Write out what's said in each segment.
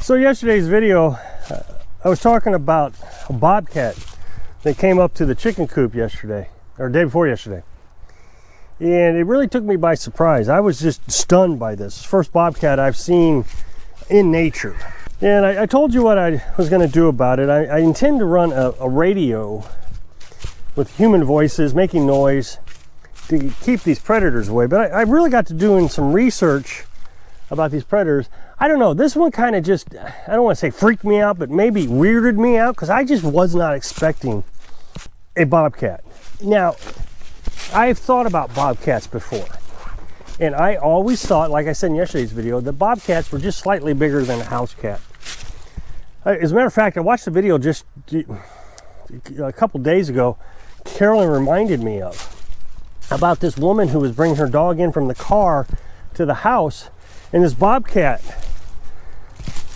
So yesterday's video, I was talking about a bobcat that came up to the chicken coop yesterday, or day before yesterday. And it really took me by surprise. I was just stunned by this. First bobcat I've seen in nature. And I told you what I was going to do about it. I intend to run a radio with human voices making noise to keep these predators away. But I really got to doing some research about these predators. I don't know, this one kind of just, I don't want to say freaked me out, but maybe weirded me out, because I just was not expecting a bobcat. Now, I've thought about bobcats before, and I always thought, like I said in yesterday's video, that bobcats were just slightly bigger than a house cat. As a matter of fact, I watched a video just a couple days ago Carolyn reminded me of, about this woman who was bringing her dog in from the car to the house, and this bobcat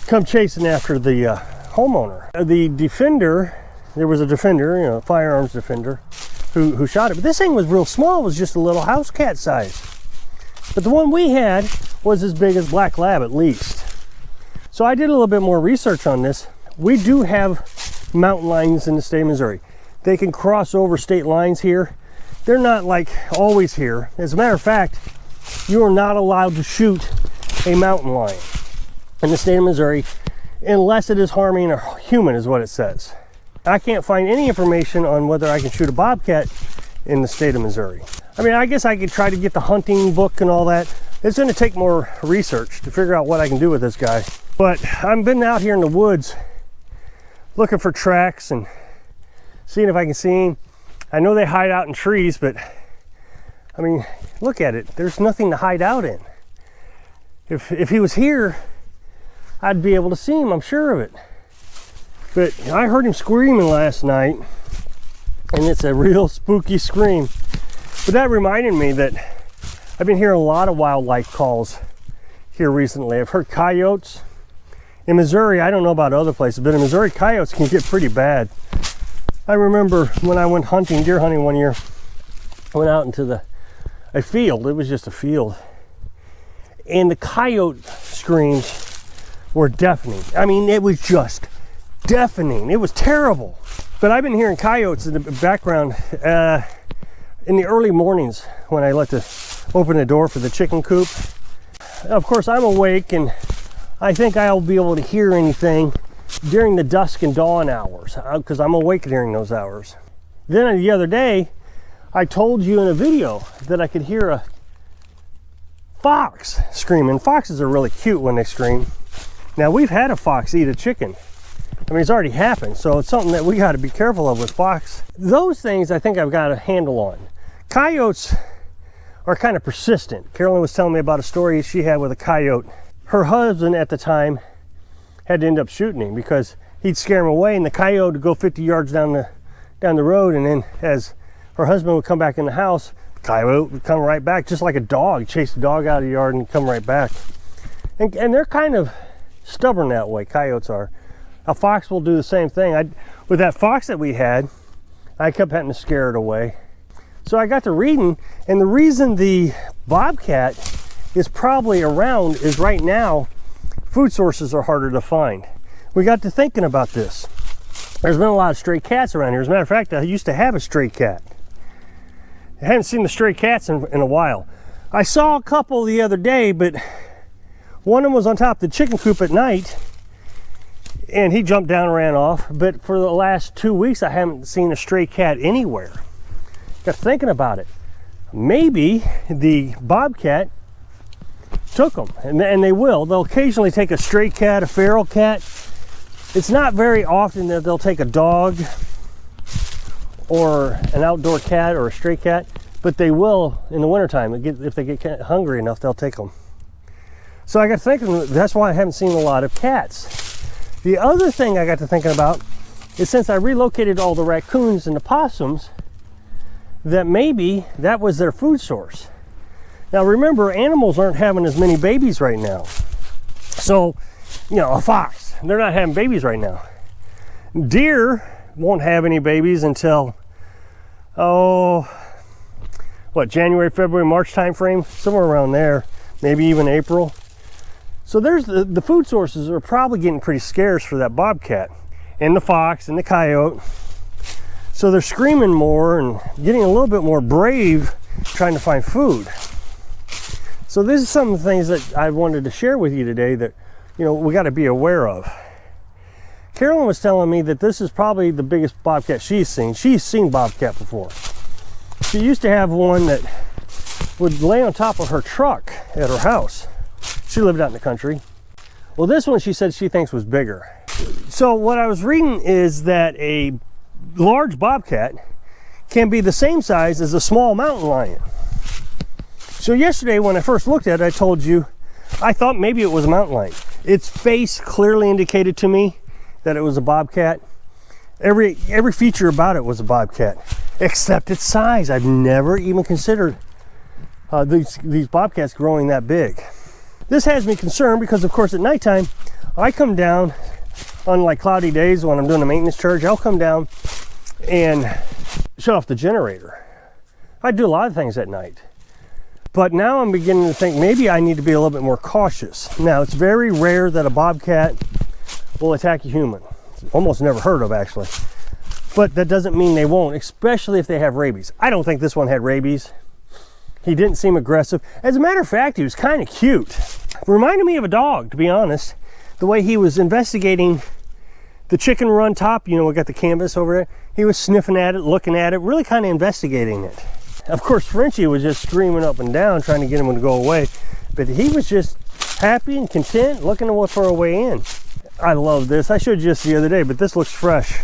come chasing after the homeowner. The defender, there was a defender, you know, firearms defender, who shot it. But this thing was real small. It was just a little house cat size. But the one we had was as big as black lab at least. So I did a little bit more research on this. We do have mountain lions in the state of Missouri. They can cross over state lines here. They're not like always here. As a matter of fact, you are not allowed to shoot a mountain lion in the state of Missouri unless it is harming a human, is what it says. I can't find any information on whether I can shoot a bobcat in the state of Missouri. I mean, I guess I could try to get the hunting book and all that. It's going to take more research to figure out what I can do with this guy. But I've been out here in the woods looking for tracks and seeing if I can see him. I know they hide out in trees, but I mean, look at it. There's nothing to hide out in. If he was here, I'd be able to see him, I'm sure of it. But I heard him screaming last night, and it's a real spooky scream. But that reminded me that I've been hearing a lot of wildlife calls here recently. I've heard coyotes. In Missouri, I don't know about other places, but in Missouri, coyotes can get pretty bad. I remember when I went hunting, deer hunting one year, I went out into a field. It was just a field. And the coyote screams were deafening. I mean, it was just deafening. It was terrible. But I've been hearing coyotes in the background in the early mornings when I open the door for the chicken coop. Of course, I'm awake, and I think I'll be able to hear anything during the dusk and dawn hours, because I'm awake during those hours. Then the other day, I told you in a video that I could hear a fox screaming. Foxes are really cute when they scream. Now, we've had a fox eat a chicken. I mean, it's already happened, so it's something that we got to be careful of with fox. Those things I think I've got a handle on. Coyotes are kind of persistent. Carolyn was telling me about a story she had with a coyote. Her husband at the time had to end up shooting him because he'd scare him away, and the coyote would go 50 yards down the road, and then as her husband would come back in the house, the coyote would come right back, just like a dog. Chase the dog out of the yard and come right back. And they're kind of stubborn that way, coyotes are. A fox will do the same thing. With that fox that we had, I kept having to scare it away. So I got to reading, and the reason the bobcat is probably around is right now, food sources are harder to find. We got to thinking about this. There's been a lot of stray cats around here. As a matter of fact, I used to have a stray cat. I haven't seen the stray cats in a while. I saw a couple the other day, but one of them was on top of the chicken coop at night, and he jumped down and ran off. But for the last 2 weeks, I haven't seen a stray cat anywhere. Got thinking about it. Maybe the bobcat took them, and they will. They'll occasionally take a stray cat, a feral cat. It's not very often that they'll take a dog or an outdoor cat or a stray cat, but they will in the wintertime. If they get hungry enough, they'll take them. So I got thinking, that's why I haven't seen a lot of cats. The other thing I got to thinking about is, since I relocated all the raccoons and the possums, that maybe that was their food source. Now remember, animals aren't having as many babies right now. So, you know, a fox, they're not having babies right now. Deer won't have any babies until, January, February, March time frame, somewhere around there, maybe even April. So there's the food sources are probably getting pretty scarce for that bobcat and the fox and the coyote. So they're screaming more and getting a little bit more brave trying to find food. So this is some of the things that I wanted to share with you today that, you know, we got to be aware of. Carolyn was telling me that this is probably the biggest bobcat she's seen. She's seen bobcat before. She used to have one that would lay on top of her truck at her house. She lived out in the country. Well, this one she said she thinks was bigger. So what I was reading is that a large bobcat can be the same size as a small mountain lion. So yesterday when I first looked at it, I told you I thought maybe it was a mountain lion. Its face clearly indicated to me that it was a bobcat. Every feature about it was a bobcat, except its size. I've never even considered these bobcats growing that big. This has me concerned because, of course, at nighttime, I come down on like cloudy days when I'm doing a maintenance charge. I'll come down and shut off the generator. I do a lot of things at night. But now I'm beginning to think maybe I need to be a little bit more cautious. Now, it's very rare that a bobcat will attack a human. It's almost never heard of, actually. But that doesn't mean they won't, especially if they have rabies. I don't think this one had rabies. He didn't seem aggressive. As a matter of fact, he was kind of cute. Reminded me of a dog, to be honest. The way he was investigating the chicken run top, you know, we got the canvas over there. He was sniffing at it, looking at it, really kind of investigating it. Of course, Frenchie was just screaming up and down, trying to get him to go away. But he was just happy and content, looking for a way in. I love this. I showed you this the other day, but this looks fresh.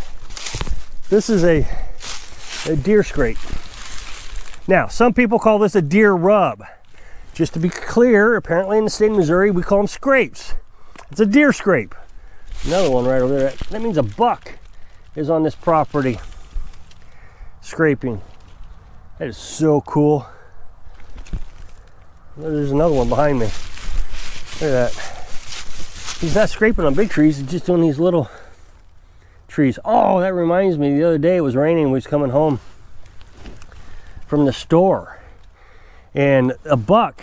This is a deer scrape. Now, some people call this a deer rub. Just to be clear, apparently in the state of Missouri, we call them scrapes. It's a deer scrape. Another one right over there. That means a buck is on this property scraping. That is so cool. There's another one behind me. Look at that. He's not scraping on big trees, he's just on these little trees. Oh, that reminds me, the other day it was raining. We was coming home from the store, and a buck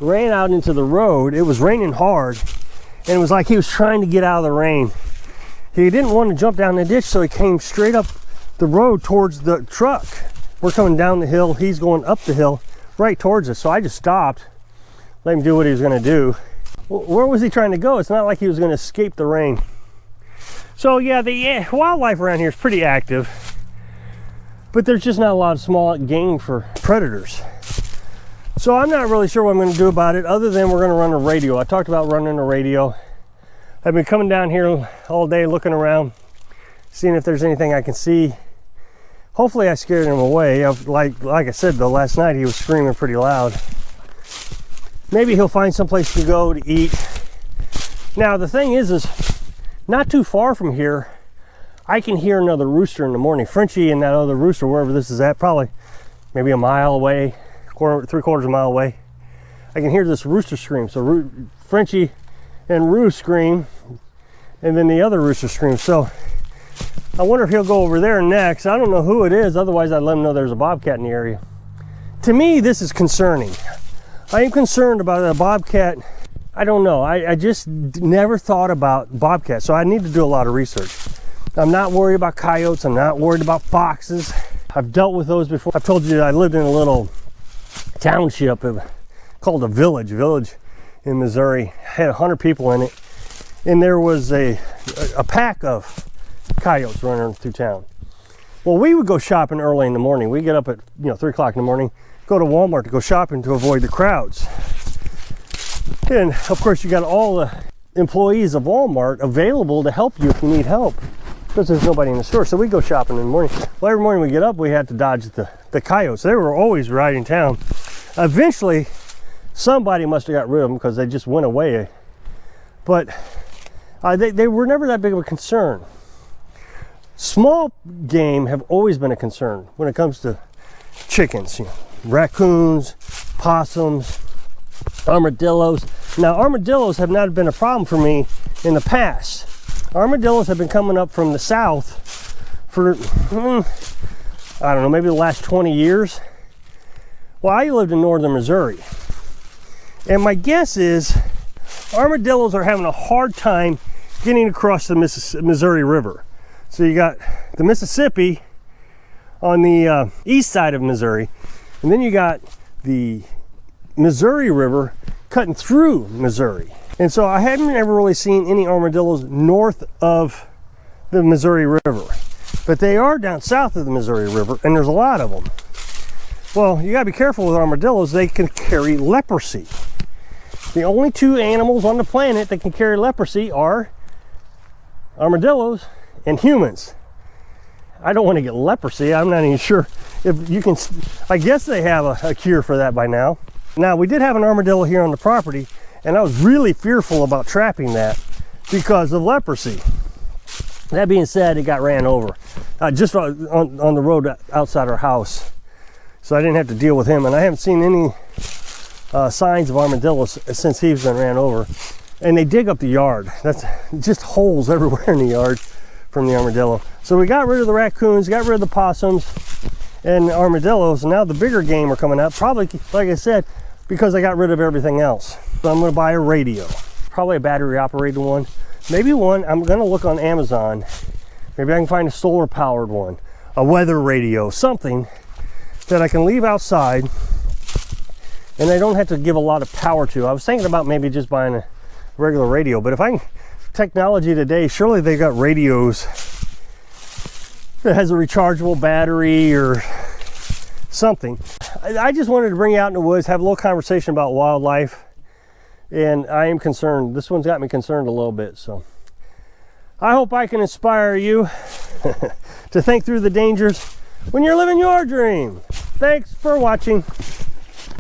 ran out into the road. It was raining hard, and it was like he was trying to get out of the rain. He didn't want to jump down the ditch, so he came straight up the road towards the truck. We're coming down the hill, he's going up the hill right towards us. So I just stopped, let him do what he was going to do. Where was he trying to go? It's not like he was going to escape the rain. So yeah, the wildlife around here is pretty active, but there's just not a lot of small game for predators. So I'm not really sure what I'm going to do about it, other than we're going to run a radio. I talked about running a radio. I've been coming down here all day looking around, seeing if there's anything I can see. Hopefully I scared him away. Like I said though, last night he was screaming pretty loud. Maybe he'll find someplace to go to eat. Now the thing is not too far from here, I can hear another rooster in the morning. Frenchie and that other rooster, wherever this is at, probably maybe a mile away, 3/4 of a mile away. I can hear this rooster scream. So Frenchie and Roo scream, and then the other rooster screams. So I wonder if he'll go over there next. I don't know who it is, otherwise I'd let him know there's a bobcat in the area. To me, this is concerning. I am concerned about a bobcat. I don't know. I just never thought about bobcats, so I need to do a lot of research. I'm not worried about coyotes. I'm not worried about foxes. I've dealt with those before. I've told you I lived in a little township called a village in Missouri. Had 100 people in it, and there was a pack of coyotes running through town. Well, we would go shopping early in the morning. We get up at 3 o'clock in the morning, go to Walmart to go shopping to avoid the crowds. And of course you got all the employees of Walmart available to help you if you need help, because there's nobody in the store. So we go shopping in the morning. Well, every morning we get up, we had to dodge the coyotes. They were always riding town. Eventually somebody must have got rid of them because they just went away. But they were never that big of a concern. Small game have always been a concern when it comes to chickens. Raccoons, possums, armadillos. Now, armadillos have not been a problem for me in the past. Armadillos have been coming up from the south for, I don't know, maybe the last 20 years. Well, I lived in northern Missouri, and my guess is armadillos are having a hard time getting across the Missouri River. So you got the Mississippi on the east side of Missouri, and then you got the Missouri River cutting through Missouri. And so I haven't ever really seen any armadillos north of the Missouri River, but they are down south of the Missouri River, and there's a lot of them. Well, you gotta be careful with armadillos. They can carry leprosy. The only two animals on the planet that can carry leprosy are armadillos and humans. I don't want to get leprosy. I'm not even sure if you can. I guess they have a cure for that by now. Now, we did have an armadillo here on the property, and I was really fearful about trapping that because of leprosy. That being said, it got ran over just on the road outside our house. So I didn't have to deal with him, and I haven't seen any signs of armadillos since he's been ran over. And they dig up the yard. That's just holes everywhere in the yard from the armadillo. So we got rid of the raccoons, got rid of the possums and the armadillos. And now the bigger game are coming out, probably, like I said, because I got rid of everything else. So I'm gonna buy a radio, probably a battery operated one. Maybe one, I'm gonna look on Amazon. Maybe I can find a solar powered one, a weather radio, something that I can leave outside and I don't have to give a lot of power to. I was thinking about maybe just buying a regular radio, but if I can, technology today, surely they got radios that has a rechargeable battery or something. I just wanted to bring you out in the woods, have a little conversation about wildlife, and I am concerned. This one's got me concerned a little bit, so I hope I can inspire you to think through the dangers when you're living your dream. Thanks for watching.